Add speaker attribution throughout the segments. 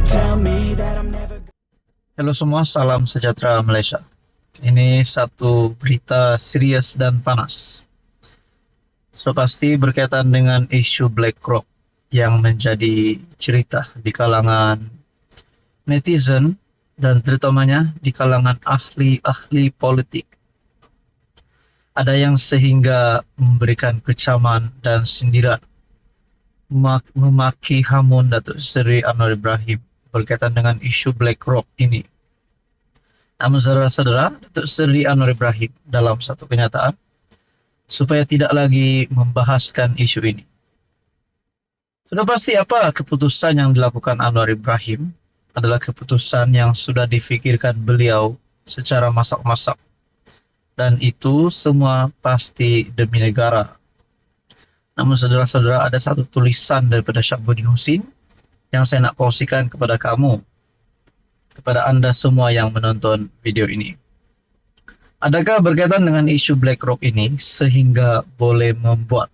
Speaker 1: tell me that I'm never.
Speaker 2: Halo semua, salam sejahtera Malaysia. Ini satu berita serius dan panas. Sudah pasti berkaitan dengan isu BlackRock yang menjadi cerita di kalangan netizen dan terutamanya di kalangan ahli-ahli politik. Ada yang sehingga memberikan kecaman dan sindiran, memaki hamun Datuk Seri Anwar Ibrahim berkaitan dengan isu BlackRock ini. Namun saudara-saudara, Datuk Seri Anwar Ibrahim dalam satu kenyataan supaya tidak lagi membahaskan isu ini. Sudah pasti apa keputusan yang dilakukan Anwar Ibrahim adalah keputusan yang sudah difikirkan beliau secara masak-masak. Dan itu semua pasti demi negara. Namun saudara-saudara, ada satu tulisan daripada Syahbudin Husin yang saya nak kongsikan kepada kamu, kepada anda semua yang menonton video ini. Adakah berkaitan dengan isu BlackRock ini sehingga boleh membuat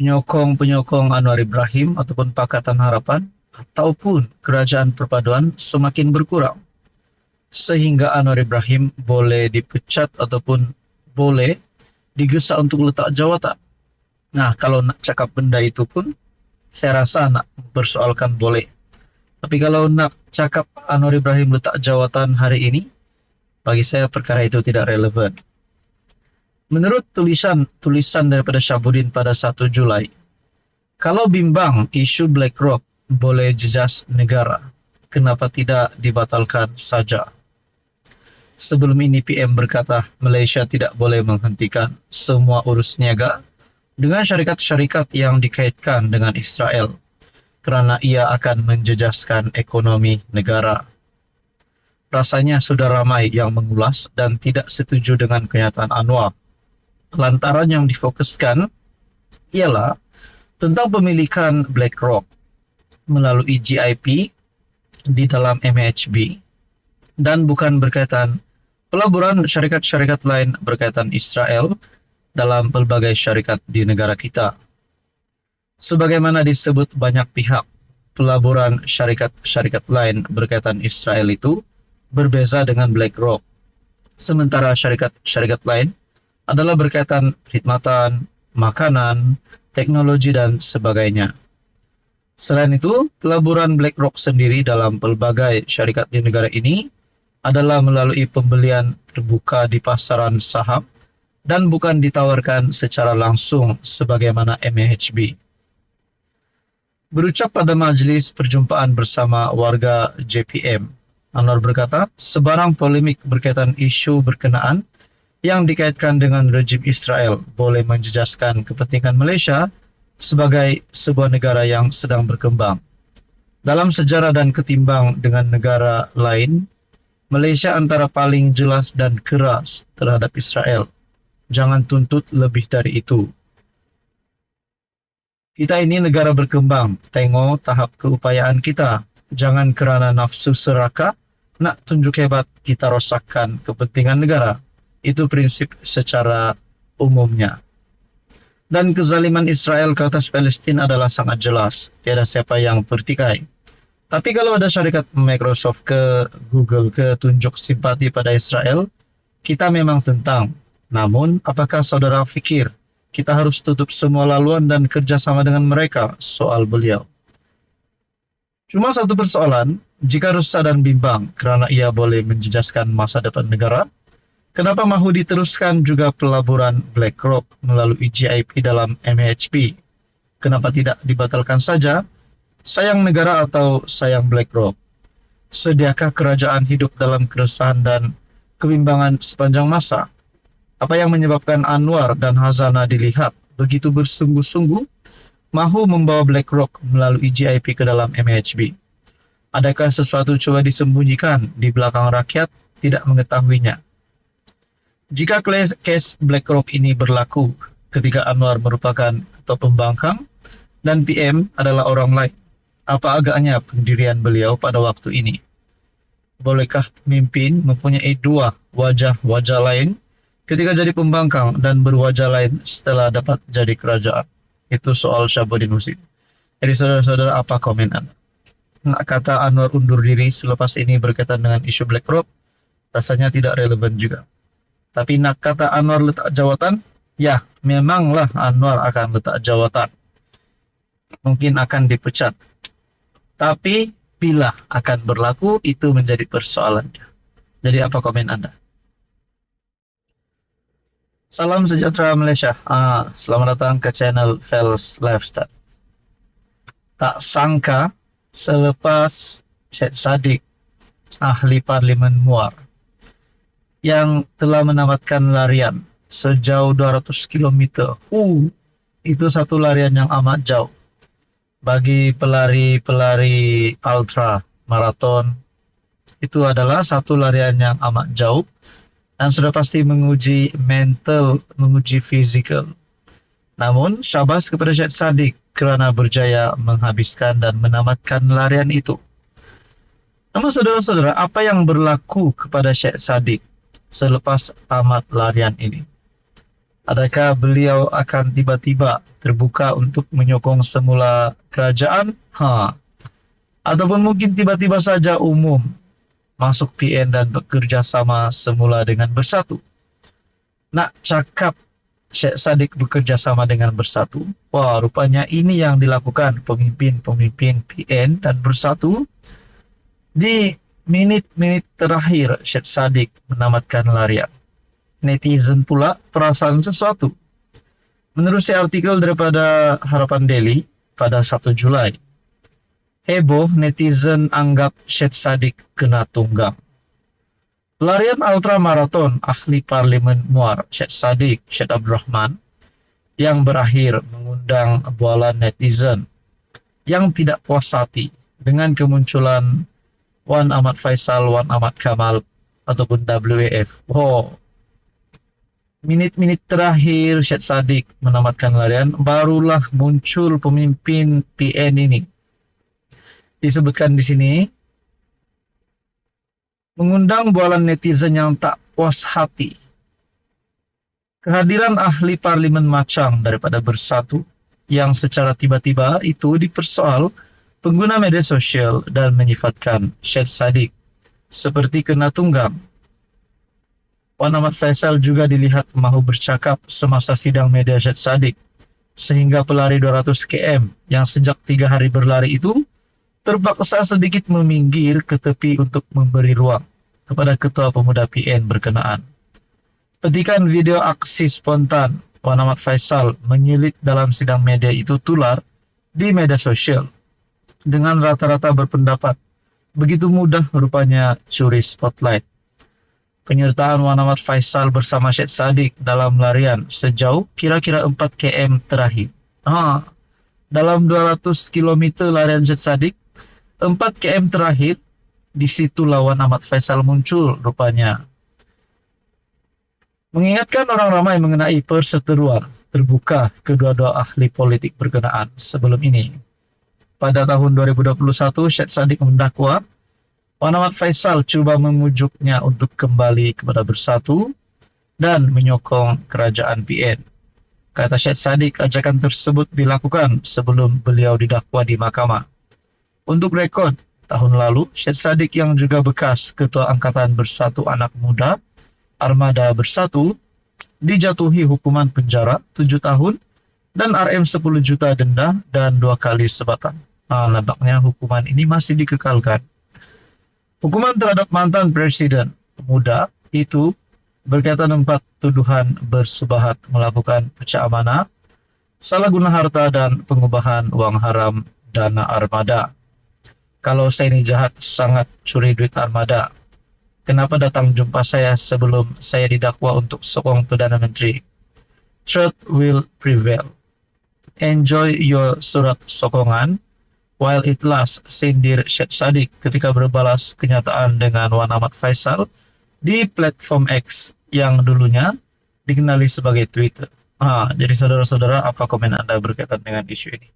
Speaker 2: penyokong-penyokong Anwar Ibrahim ataupun Pakatan Harapan ataupun Kerajaan Perpaduan semakin berkurang sehingga Anwar Ibrahim boleh dipecat ataupun boleh digesa untuk letak jawatan? Nah, kalau nak cakap benda itu pun saya rasa nak bersoalkan boleh. Tapi kalau nak cakap Anwar Ibrahim letak jawatan hari ini, bagi saya perkara itu tidak relevan. Menurut tulisan daripada Syahbudin pada 1 Julai, kalau bimbang isu BlackRock boleh jejas negara, kenapa tidak dibatalkan saja? Sebelum ini PM berkata Malaysia tidak boleh menghentikan semua urus niaga dengan syarikat-syarikat yang dikaitkan dengan Israel, kerana ia akan menjejaskan ekonomi negara. Rasanya sudah ramai yang mengulas dan tidak setuju dengan kenyataan Anwar. Lantaran yang difokuskan ialah tentang pemilikan BlackRock melalui GIP di dalam MHB dan bukan berkaitan pelaburan syarikat-syarikat lain berkaitan Israel dalam pelbagai syarikat di negara kita. Sebagaimana disebut banyak pihak, pelaburan syarikat-syarikat lain berkaitan Israel itu berbeza dengan BlackRock. Sementara syarikat-syarikat lain adalah berkaitan perkhidmatan, makanan, teknologi dan sebagainya. Selain itu, pelaburan BlackRock sendiri dalam pelbagai syarikat di negara ini adalah melalui pembelian terbuka di pasaran saham dan bukan ditawarkan secara langsung sebagaimana MHB. Berucap pada majlis perjumpaan bersama warga JPM, Anwar berkata, sebarang polemik berkaitan isu berkenaan yang dikaitkan dengan rejim Israel boleh menjejaskan kepentingan Malaysia sebagai sebuah negara yang sedang berkembang. Dalam sejarah dan ketimbang dengan negara lain, Malaysia antara paling jelas dan keras terhadap Israel. Jangan tuntut lebih dari itu. Kita ini negara berkembang, tengok tahap keupayaan kita. Jangan kerana nafsu serakah, nak tunjuk hebat, kita rosakkan kepentingan negara. Itu prinsip secara umumnya. Dan kezaliman Israel ke atas Palestin adalah sangat jelas. Tiada siapa yang bertikai. Tapi kalau ada syarikat Microsoft ke Google ke tunjuk simpati pada Israel, kita memang tentang. Namun, apakah saudara fikir kita harus tutup semua laluan dan kerjasama dengan mereka? Soal beliau. Cuma satu persoalan, jika resah dan bimbang kerana ia boleh menjejaskan masa depan negara, kenapa mahu diteruskan juga pelaburan BlackRock melalui GIP dalam MHB? Kenapa tidak dibatalkan saja? Sayang negara atau sayang BlackRock? Sediakah kerajaan hidup dalam keresahan dan kebimbangan sepanjang masa? Apa yang menyebabkan Anwar dan Hazana dilihat begitu bersungguh-sungguh mahu membawa BlackRock melalui GIP ke dalam MHB? Adakah sesuatu coba disembunyikan di belakang rakyat tidak mengetahuinya? Jika kes BlackRock ini berlaku ketika Anwar merupakan ketua pembangkang dan PM adalah orang lain, apa agaknya pendirian beliau pada waktu ini? Bolehkah pemimpin mempunyai dua wajah-wajah lain ketika jadi pembangkang dan berwajah lain setelah dapat jadi kerajaan? Itu soal Syahbudin Husin. Jadi saudara-saudara, apa komen Anda? Nak kata Anwar undur diri selepas ini berkaitan dengan isu BlackRock, rasanya tidak relevan juga. Tapi nak kata Anwar letak jawatan, ya memanglah Anwar akan letak jawatan. Mungkin akan dipecat. Tapi bila akan berlaku, itu menjadi persoalannya. Jadi apa komen Anda? Salam sejahtera Malaysia. Selamat datang ke channel Fels Lifestyle. Tak sangka selepas Syed Saddiq, ahli Parlimen Muar, yang telah menamatkan larian sejauh 200 km. Itu satu larian yang amat jauh. Bagi pelari-pelari ultra maraton, itu adalah satu larian yang amat jauh dan sudah pasti menguji mental, menguji fizikal. Namun, syabas kepada Syed Saddiq kerana berjaya menghabiskan dan menamatkan larian itu. Namun saudara-saudara, apa yang berlaku kepada Syed Saddiq selepas tamat larian ini? Adakah beliau akan tiba-tiba terbuka untuk menyokong semula kerajaan? Ataupun mungkin tiba-tiba saja umum masuk PN dan bekerja sama semula dengan Bersatu? Nak cakap Syed Saddiq bekerja sama dengan Bersatu, wah rupanya ini yang dilakukan pemimpin-pemimpin PN dan Bersatu di minit-minit terakhir Syed Saddiq menamatkan larian. Netizen pula perasaan sesuatu. Menerusi artikel daripada Harapan Daily pada 1 Julai, heboh netizen anggap Syed Saddiq kena tunggang. Pelarian ultramaraton ahli Parlimen Muar Syed Saddiq Syed Abdul Rahman yang berakhir mengundang bualan netizen yang tidak puas hati dengan kemunculan Wan Ahmad Faisal, Wan Ahmad Kamal ataupun WAF. Minit-minit terakhir Syed Saddiq menamatkan larian, barulah muncul pemimpin PN ini. Disebutkan di sini, mengundang bualan netizen yang tak puas hati. Kehadiran ahli Parlimen Machang daripada Bersatu yang secara tiba-tiba itu dipersoal pengguna media sosial dan menyifatkan Syed Saddiq seperti kena tunggang. Wan Ahmad Faisal juga dilihat mahu bercakap semasa sidang media Syed Saddiq, sehingga pelari 200 km yang sejak 3 hari berlari itu terpaksa sedikit meminggir ke tepi untuk memberi ruang kepada Ketua Pemuda PN berkenaan. Petikan video aksi spontan Wan Ahmad Faisal menyelit dalam sidang media itu tular di media sosial dengan rata-rata berpendapat begitu mudah rupanya curi spotlight. Penyertaan Wan Ahmad Faisal bersama Syed Saddiq dalam larian sejauh kira-kira 4 km terakhir. Dalam 200 km larian Syed Saddiq, 4 km terakhir, di situ Wan Ahmad Faisal muncul rupanya. Mengingatkan orang ramai mengenai perseteruan terbuka kedua-dua ahli politik berkenaan sebelum ini. Pada tahun 2021, Syed Saddiq mendakwa Wan Ahmad Faisal cuba memujuknya untuk kembali kepada Bersatu dan menyokong kerajaan PN. Kata Syed Saddiq, ajakan tersebut dilakukan sebelum beliau didakwa di mahkamah. Untuk rekod, tahun lalu, Syed Saddiq yang juga bekas Ketua Angkatan Bersatu Anak Muda, Armada Bersatu, dijatuhi hukuman penjara 7 tahun dan RM 10 juta denda dan 2 kali sebatan. Nampaknya hukuman ini masih dikekalkan. Hukuman terhadap mantan Presiden muda itu berkaitan 4 tuduhan bersubahat melakukan pecah amanah, salah guna harta dan pengubahan uang haram dana armada. Kalau saya ini jahat sangat curi duit armada, kenapa datang jumpa saya sebelum saya didakwa untuk sokong Perdana Menteri? Truth will prevail. Enjoy your surat sokongan while it lasts, sindir Syed Saddiq ketika berbalas kenyataan dengan Wan Ahmad Faisal di platform X yang dulunya dikenali sebagai Twitter. Jadi saudara-saudara, apa komen Anda berkaitan dengan isu ini?